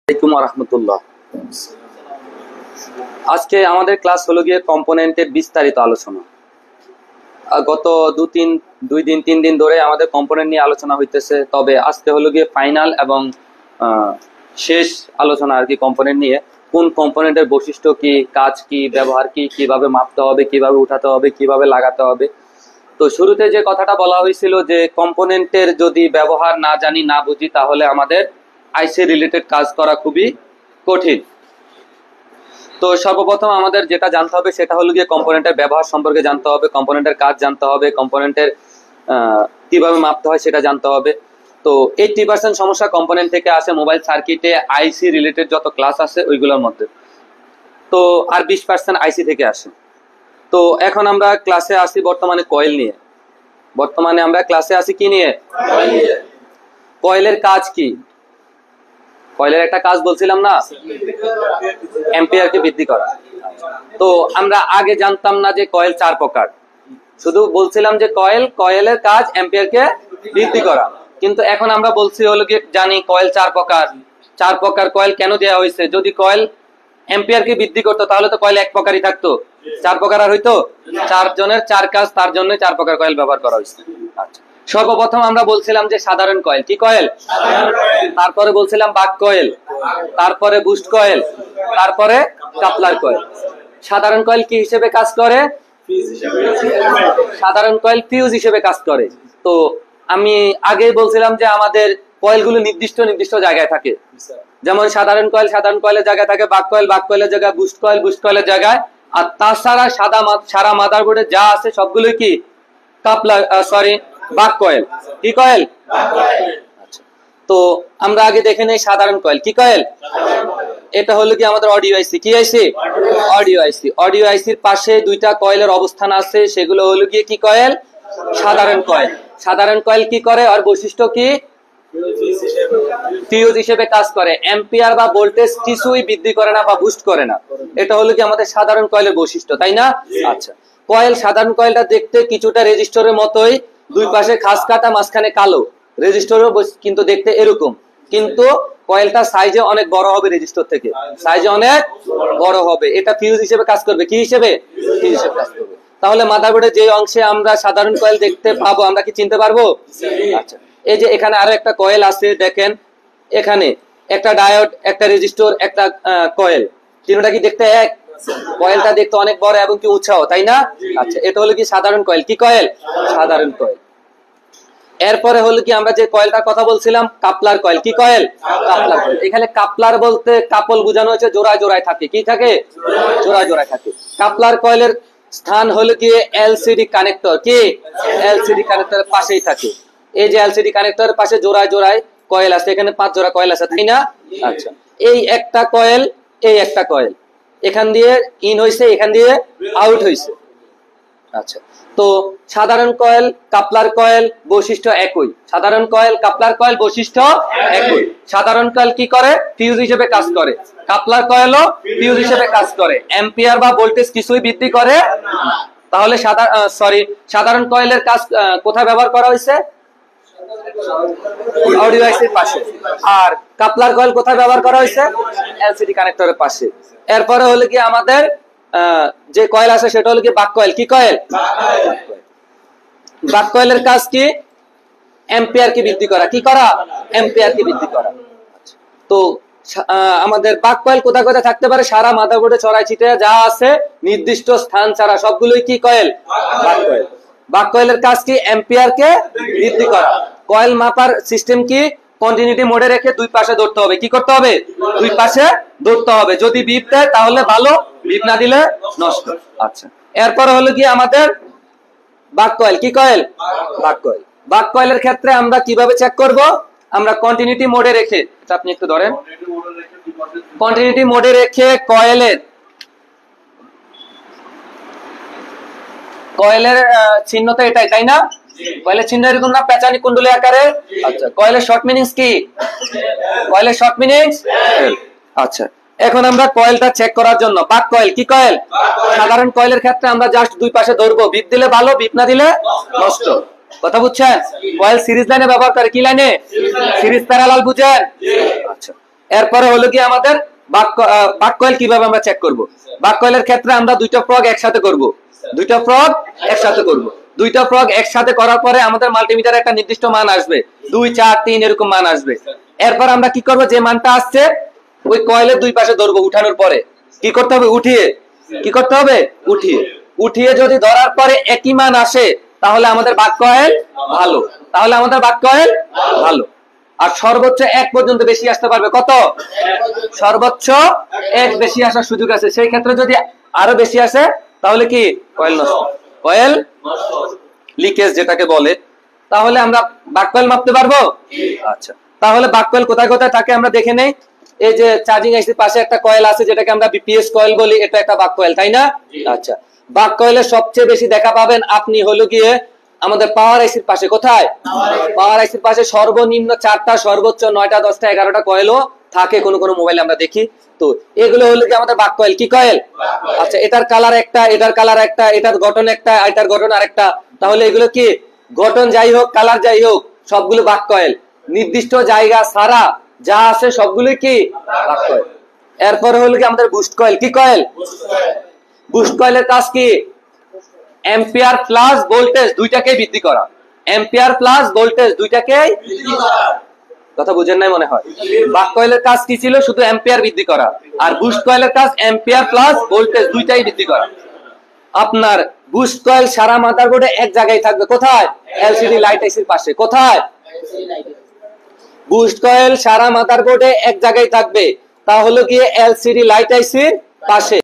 আসসালামু আলাইকুম রাহমাতুল্লাহ। আজকে আমাদের ক্লাস হলো গিয়ে কম্পোনেন্টের বিস্তারিত আলোচনা। গত দুই দিন তিন দিন ধরে আমাদের কম্পোনেন্ট নিয়ে আলোচনা হইতেছে, তবে আজকে হলো গিয়ে ফাইনাল এবং শেষ আলোচনা আর কি কম্পোনেন্ট নিয়ে। কোন কম্পোনেন্টের বৈশিষ্ট্য কি, কাজ কি, ব্যবহার কি, কিভাবে মাপতে হবে, কিভাবে উঠাতে হবে, কিভাবে লাগাতে হবে। তো শুরুতে যে কথাটা বলা হয়েছিল যে কম্পোনেন্টের যদি ব্যবহার না জানি, না বুঝি, তাহলে আমাদের আইসি রিলেটেড কাজ করা খুবই কঠিন। তো সর্বপ্রথম আমাদের যেটা জানতে হবে সেটা হলো গিয়ে কম্পোনেন্টের ব্যবহার সম্পর্কে জানতে হবে, কম্পোনেন্টের কাজ জানতে হবে, কম্পোনেন্টের কিভাবে মাপতে হয় সেটা জানতে হবে। তো 80% সমস্যা কম্পোনেন্ট থেকে আসে মোবাইল সার্কিটে আইসি রিলেটেড যত ক্লাস আছে ওইগুলোর মধ্যে। তো আর 20% আইসি থেকে আসে। তো এখন আমরা ক্লাসে আসি বর্তমানে কয়েল নিয়ে। বর্তমানে আমরা ক্লাসে আসি কি নিয়ে? কয়েলের কাজ কি? কয়েলের একটা কাজ বলছিলাম না, অ্যাম্পিয়ারকে বৃদ্ধি করা। তো আমরা আগে জানতাম না যে কয়েল 4 প্রকার, শুধু বলছিলাম যে কয়েলের কাজ অ্যাম্পিয়ারকে বৃদ্ধি করা। কিন্তু এখন আমরা বলছি হলো কি, জানি কয়েল 4 প্রকার। 4 প্রকার কয়েল কেন দেওয়া হয়েছে? যদি কয়েল অ্যাম্পিয়ারকে বৃদ্ধি করতো তাহলে তো কয়েল এক প্রকারই থাকতো, 4 প্রকার আর হইতো? 4 জনের 4 কাজ, তার জন্য 4 প্রকার কয়েল ব্যবহার করা হয়েছে। আচ্ছা, সর্বপ্রথম আমরা বলছিলাম যে সাধারণ কয়েল। কি কয়েল? তারপরে বলছিলাম বাক কয়েল, তারপরে বুস্ট কয়েল, তারপরে কাপলার কয়েল। সাধারণ কয়েল কি হিসেবে কাজ করে? সাধারণ কয়েল ফিউজ হিসেবে কাজ করে। তো আমি আগেই বলছিলাম যে আমাদের কয়েলগুলো নির্দিষ্ট নির্দিষ্ট জায়গায় থাকে। যেমন সাধারণ কয়েলের জায়গায় থাকে, বাক কয়েলের জায়গায়, বুস্ট কয়েলের জায়গায়। আর তাছাড়া সারা মাদারবোর্ডে যা আছে সবগুলোই কি বাক কয়েল। কি কয়েল? আচ্ছা, তো আমরা আগে দেখে নেই সাধারণ কয়েল। কি কয়েল? এটা হলো কি আমাদের অডিও আইসি। কি আইসি? অডিও আইসি। অডিও আইসির পাশে দুইটা কয়েলের অবস্থান আছে, সেগুলো হলো গিয়ে কি কয়েল? সাধারণ কয়েল। সাধারণ কয়েল কি করে আর বৈশিষ্ট্য কি? ফিউজ হিসেবে কাজ করে, অ্যাম্পিয়ার বা ভোল্টেজ কিছুই বৃদ্ধি করে না বা বুস্ট করে না। এটা হলো কি আমাদের সাধারণ কয়েলের বৈশিষ্ট্য, তাই না? আচ্ছা, কয়েল সাধারণ কয়েলটা দেখতে কিছুটা রেজিস্টরের মতোই, দুই পাশে খাস কাটা, মাঝখানে কালো। রেজিস্টরও কিন্তু দেখতে এরকম, কিন্তু কয়েলটা সাইজে অনেক বড় হবে, রেজিস্টর থেকে সাইজে অনেক বড় হবে। এটা ফিউজ হিসেবে কাজ করবে। কি হিসেবে? ফিউজ হিসেবে কাজ করবে। তাহলে মাদারবোর্ডে যে অংশে আমরা সাধারণ কয়েল দেখতে পাবো আমরা কি চিনতে পারবো? আচ্ছা, এই যে এখানে আরো একটা কয়েল আছে, দেখেন এখানে একটা ডায়োড, একটা রেজিস্টর, একটা কয়েল, তিনটা কি দেখতে এক? কয়েলটা দেখতে অনেক বড় এবং কি উঁচাও, তাই না? আচ্ছা, এটা হলো কি সাধারণ কয়েল। কি কয়েল? সাধারণ কয়েল। এরপরে হলো কি আমরা যে কয়েলটার কথা বলছিলাম, কাপলার কয়েল। কি কয়েল? Coupler coil. এখানে কাপলার বলতে কাপল বোঝানো হয়েছে জোড়ায় জোড়ায় থাকে। কি থাকে? জোড়ায় জোড়ায় থাকে। কাপলার কয়েলের স্থান হলো কি এলসিডি কানেক্টর। কি? এলসিডি কানেক্টরের পাশেই থাকে। এই যে এলসিডি কানেক্টরের পাশে জোড়ায় জোড়ায় কয়েল আছে, এখানে 5 জোড়া কয়েল আছে, তাই না? আচ্ছা, এই একটা কয়েল, এই একটা কয়েল, এখান দিয়ে ইন হইছে, এখান দিয়ে আউট হইছে। আচ্ছা, তো সাধারণ কয়েল কাপলার কয়েল বৈশিষ্ট্য একই। সাধারণ কয়েল কাপলার কয়েল বৈশিষ্ট্য একই। সাধারণ কয়েল কি করে? ফিউজ হিসেবে কাজ করে। কাপলার কয়েলও ফিউজ হিসেবে কাজ করে, অ্যাম্পিয়ার বা ভোল্টেজ কিছুই বৃদ্ধি করে না। তাহলে সাধারণ কয়েলের কাজ কোথায় ব্যবহার করা হয়েছে? অডিও আইসির পাশে। আর কাপলার কয়েল কোথায় ব্যবহার করা হয়েছে? এলসিডি কানেক্টরের পাশে। এরপরে হলো কি আমাদের যে কয়েল আছে সেটা হলো কি বাক কয়েল। কি কয়েল? বাক কয়েলের কাজ কি? অ্যাম্পিয়ার কি বৃদ্ধি করা। কি করা? অ্যাম্পিয়ার কি বৃদ্ধি করা। তো আমাদের বাক কয়েল কোথায় কোথায় থাকতে পারে? সারা মাদারবোর্ডে ছড়াই ছিটিয়ে যা আছে, নির্দিষ্ট স্থান ছাড়া সবগুলোই কি কয়েল? বাক কয়েল। বাক কয়েলের কাজ কি? অ্যাম্পিয়ার কে বৃদ্ধি করা। কয়েল মাপার সিস্টেম কি? কন্টিনিউটি মোডে রেখে দুই পাশে ধরতে হবে। কি করতে হবে? দুই পাশে ধরতে হবে। যদি বিপ দেয় তাহলে ভালো, বিপ না দিলে নষ্ট। আচ্ছা, এরপরে হলো কি আমাদের বাক কয়েল। কি কয়েল? বাক কয়েল। বাক কয়েলের ক্ষেত্রে আমরা কিভাবে চেক করব? আমরা কন্টিনিউটি মোডে রেখে, আপনি একটু ধরেন, কন্টিনিউটি মোডে রেখে কয়েলের চিহ্ন তো এটাই, তাই না? কয়েলের চিহ্ন এরকম না, পেঁচানি কুণ্ডলী আকারে। আচ্ছা, কয়েলের শর্ট মিনিংস কি? কয়েলের শর্ট মিনিংস। আচ্ছা, এখন আমরা কয়েলটা চেক করার জন্য বাক কয়েল। কি কয়েল? সাধারণ কয়েলের ক্ষেত্রে আমরা জাস্ট দুই পাশে ধরবো, বিপ দিলে ভালো, বিপ না দিলে নষ্ট। কথা বুঝছেন? কয়েল সিরিজ লাইনে ব্যবহার করে। কি লাইনে? সিরিজ প্যারালাল, বুঝেন? আচ্ছা, এরপরে হলো কি আমাদের বাক কয়েল কিভাবে আমরা চেক করব। বাক কয়েলের ক্ষেত্রে আমরা দুইটা ফ্রগ একসাথে করব, দুইটা ফ্রগ একসাথে করব। দুইটা ফ্রগ একসাথে করার পরে আমাদের মাল্টিমিটারে একটা নির্দিষ্ট মান আসবে, 2 4 3 এরকম মান আসবে। এরপর আমরা কি করব, যে মানটা আসছে ওই কয়েলের দুই পাশে ধরবো। উঠানোর পরে কি করতে হবে, উঠিয়ে কি করতে হবে, উঠিয়ে উঠিয়ে যদি ধরার পরে একই মান আসে তাহলে আমাদের বাক কয়েল ভালো, তাহলে আমাদের বাক কয়েল ভালো। আর সর্বোচ্চ 1 পর্যন্ত বেশি আসতে পারবে, কত, সর্বোচ্চ 1 বেশি আসার সুযোগ আছে। সেই ক্ষেত্রে যদি আরো বেশি আসে তাহলে কি কয়েল নষ্ট, কয়েল লিকেজ যেটাকে বলে। তাহলে আমরা বাক কয়েল মাপতে পারবো। আচ্ছা, তাহলে বাক কয়েল কোথায় কোথায় থাকে আমরা দেখে নেই। এই যে চার্জিং আইসির পাশে একটা কয়েল আছে যেটাকে আমরা বিপিএস কয়েল বলি, এটা একটা বাক কয়েল, তাই না? আচ্ছা, বাক কয়েলের সবচেয়ে বেশি দেখা পাবেন আপনি হলো গিয়ে আমাদের পাওয়ার আইসির পাশে। কোথায়? পাওয়ার আইসির পাশে সর্বনিম্ন 4টা, সর্বোচ্চ 9টা 10টা 11টা কয়েলও থাকে কোন কোন মোবাইলে আমরা দেখি। তো এগুলো হলো কি আমাদের বাক কয়েল। কি কয়েল? আচ্ছা, এটার কালার একটা, এটার কালার একটা, এটার গঠন একটা, এটার গঠন আরেকটা। তাহলে এগুলো কি গঠন যাই হোক, কালার যাই হোক, সবগুলো বাক কয়েল। নির্দিষ্ট জায়গা ছাড়া যা আছে সবগুলো কি বাক কয়েল। এরপরে হলো কি আমাদের বুস্ট কয়েল। কি কয়েল? বুস্ট কয়েলের কাজ কি? অ্যাম্পিয়ার প্লাস ভোল্টেজ দুইটাকে বৃদ্ধি করা, অ্যাম্পিয়ার প্লাস ভোল্টেজ দুইটাকে বৃদ্ধি করা। কথা বুঝেন নাই মনে হয়। বাক কয়েলের কাজ কি ছিল? শুধু অ্যাম্পিয়ার বৃদ্ধি করা। আর বুস্ট কয়েলের কাজ অ্যাম্পিয়ার প্লাস ভোল্টেজ দুইটাই বৃদ্ধি করা। আপনার বুস্ট কয়েল সারা মাদারবোর্ডে এক জায়গায় থাকবে। কোথায়? এলসিডি লাইট আইসির পাশে। কোথায়? বুস্ট কয়েল সারা মাদারবোর্ডে এক জায়গায় থাকবে, তা হলো গিয়ে এলসিডি লাইট আইসির পাশে।